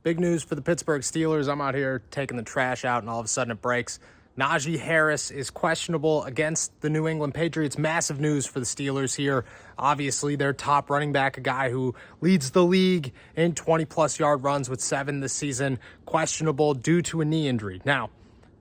Big news for the Pittsburgh Steelers. I'm out here taking the trash out, and all of a sudden it breaks. Najee Harris is questionable against the New England Patriots. Massive news for the Steelers here. Obviously, their top running back, a guy who leads the league in 20-plus yard runs with 7 this season, questionable due to a knee injury. Now,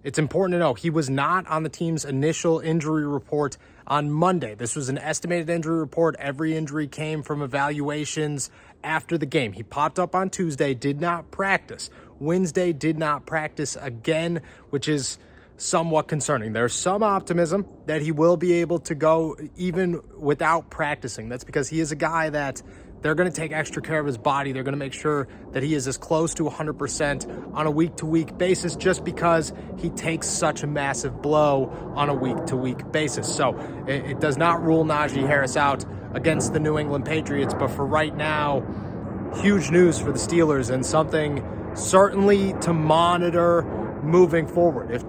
it's important to know he was not on the team's initial injury report on Monday. This was an estimated injury report. Every injury came from evaluations after the game. He popped up on Tuesday, did not practice. Wednesday did not practice again, which is somewhat concerning. There's some optimism that he will be able to go even without practicing. That's because he is a guy that they're going to take extra care of his body. They're going to make sure that he is as close to 100% on a week-to-week basis just because he takes such a massive blow on a week-to-week basis. So it does not rule Najee Harris out against the New England Patriots, but for right now, huge news for the Steelers and something certainly to monitor moving forward. If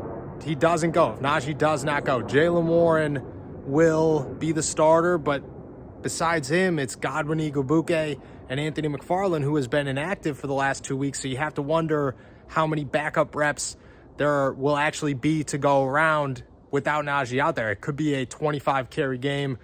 he doesn't go, if Najee does not go, Jaylen Warren will be the starter, but besides him, it's Godwin Igwebuike and Anthony McFarland, who has been inactive for the last 2 weeks. So you have to wonder how many backup reps there will actually be to go around without Najee out there. It could be a 25-carry game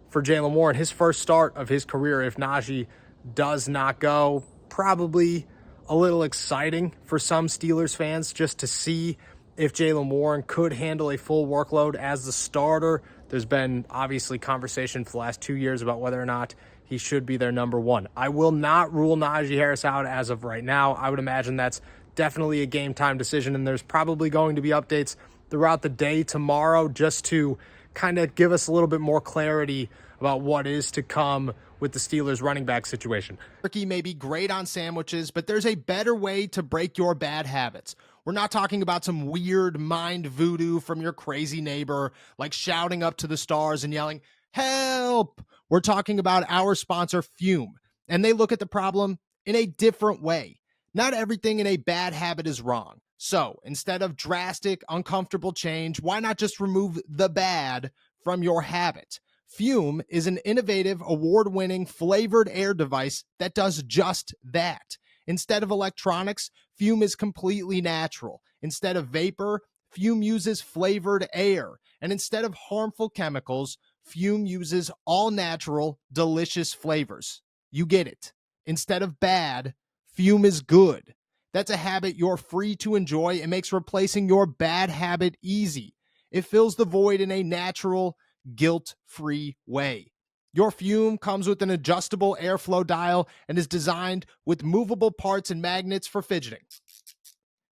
for Jaylen Warren, his first start of his career if Najee does not go. Probably a little exciting for some Steelers fans just to see if Jaylen Warren could handle a full workload as the starter. There's been obviously conversation for the last 2 years about whether or not he should be their number one. I will not rule Najee Harris out as of right now. I would imagine that's definitely a game time decision, and there's probably going to be updates throughout the day tomorrow just to kind of give us a little bit more clarity about what is to come with the Steelers running back situation. Turkey may be great on sandwiches, but there's a better way to break your bad habits. We're not talking about some weird mind voodoo from your crazy neighbor, like shouting up to the stars and yelling, "Help!" We're talking about our sponsor, Fume, and they look at the problem in a different way. Not everything in a bad habit is wrong. So instead of drastic, uncomfortable change, why not just remove the bad from your habit? Fume is an innovative, award-winning flavored air device that does just that. Instead of electronics, Fume is completely natural. Instead of vapor, Fume uses flavored air. And instead of harmful chemicals, Fume uses all-natural, delicious flavors. You get it. Instead of bad, Fume is good. That's a habit you're free to enjoy and makes replacing your bad habit easy. It fills the void in a natural, guilt-free way. Your Fume comes with an adjustable airflow dial and is designed with movable parts and magnets for fidgeting,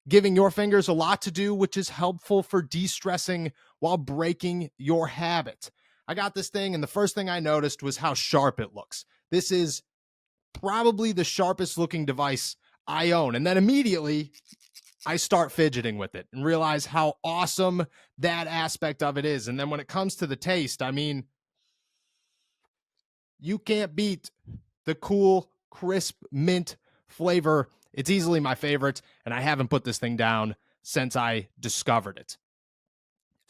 giving your fingers a lot to do, which is helpful for de-stressing while breaking your habit. I got this thing, and the first thing I noticed was how sharp it looks. This is probably the sharpest looking device I own. And then immediately I start fidgeting with it and realize how awesome that aspect of it is. And then when it comes to the taste, I mean, you can't beat the cool, crisp mint flavor. It's easily my favorite, and I haven't put this thing down since I discovered it.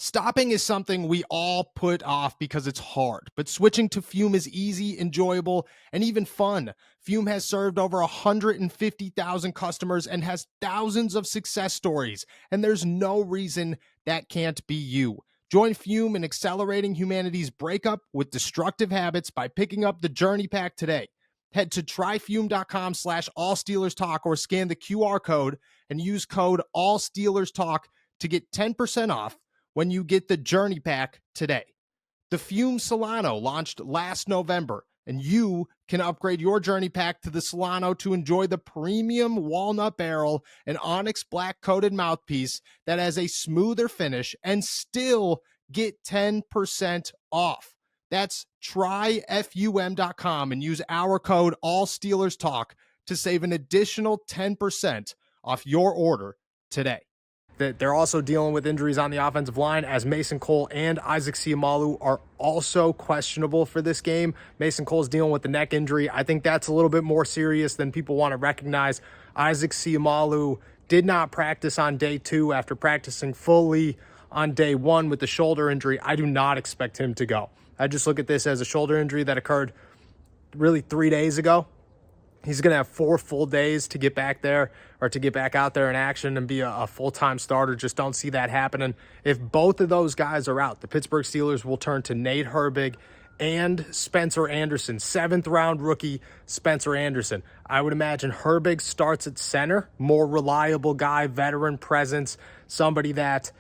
Stopping is something we all put off because it's hard, but switching to Fume is easy, enjoyable, and even fun. Fume has served over 150,000 customers and has thousands of success stories, and there's no reason that can't be you. Join Fume in accelerating humanity's breakup with destructive habits by picking up the Journey Pack today. Head to tryfume.com/allsteelerstalk or scan the QR code and use code allsteelerstalk to get 10% off when you get the Journey Pack today. The Fume Solano launched last November, and you can upgrade your Journey Pack to the Solano to enjoy the premium walnut barrel and onyx black coated mouthpiece that has a smoother finish and still get 10% off. That's tryfum.com and use our code AllSteelersTalk to save an additional 10% off your order today. They're also dealing with injuries on the offensive line as Mason Cole and Isaac Seumalo are also questionable for this game. Mason Cole's dealing with the neck injury. I think that's a little bit more serious than people want to recognize. Isaac Seumalo did not practice on day 2 after practicing fully on day 1 with the shoulder injury. I do not expect him to go. I just look at this as a shoulder injury that occurred really 3 days ago. He's going to have 4 full days to get back there or to get back out there in action and be a full-time starter. Just don't see that happening. If both of those guys are out, the Pittsburgh Steelers will turn to Nate Herbig and Spencer Anderson, 7th-round rookie Spencer Anderson. I would imagine Herbig starts at center, more reliable guy, veteran presence, somebody that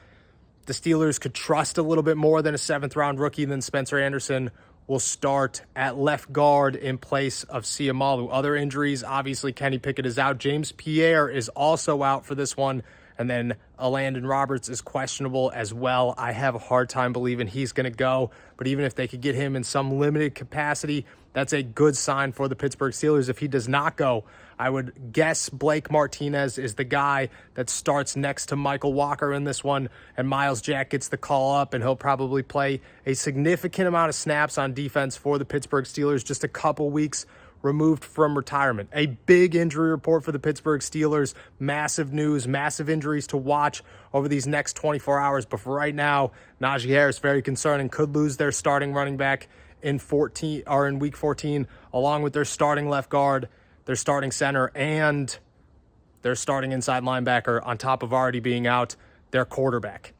the Steelers could trust a little bit more than a 7th-round rookie. Than Spencer Anderson will start at left guard in place of Siamalu. Other injuries, obviously Kenny Pickett is out. James Pierre is also out for this one. And then Landon Roberts is questionable as well. I have a hard time believing he's going to go. But even if they could get him in some limited capacity, that's a good sign for the Pittsburgh Steelers. If he does not go, I would guess Blake Martinez is the guy that starts next to Michael Walker in this one, and Myles Jack gets the call up, and he'll probably play a significant amount of snaps on defense for the Pittsburgh Steelers, just a couple weeks removed from retirement. A big injury report for the Pittsburgh Steelers. Massive news, massive injuries to watch over these next 24 hours. But for right now, Najee Harris, very concerning, could lose their starting running back in week 14, along with their starting left guard, their starting center, and their starting inside linebacker, on top of already being out their quarterback.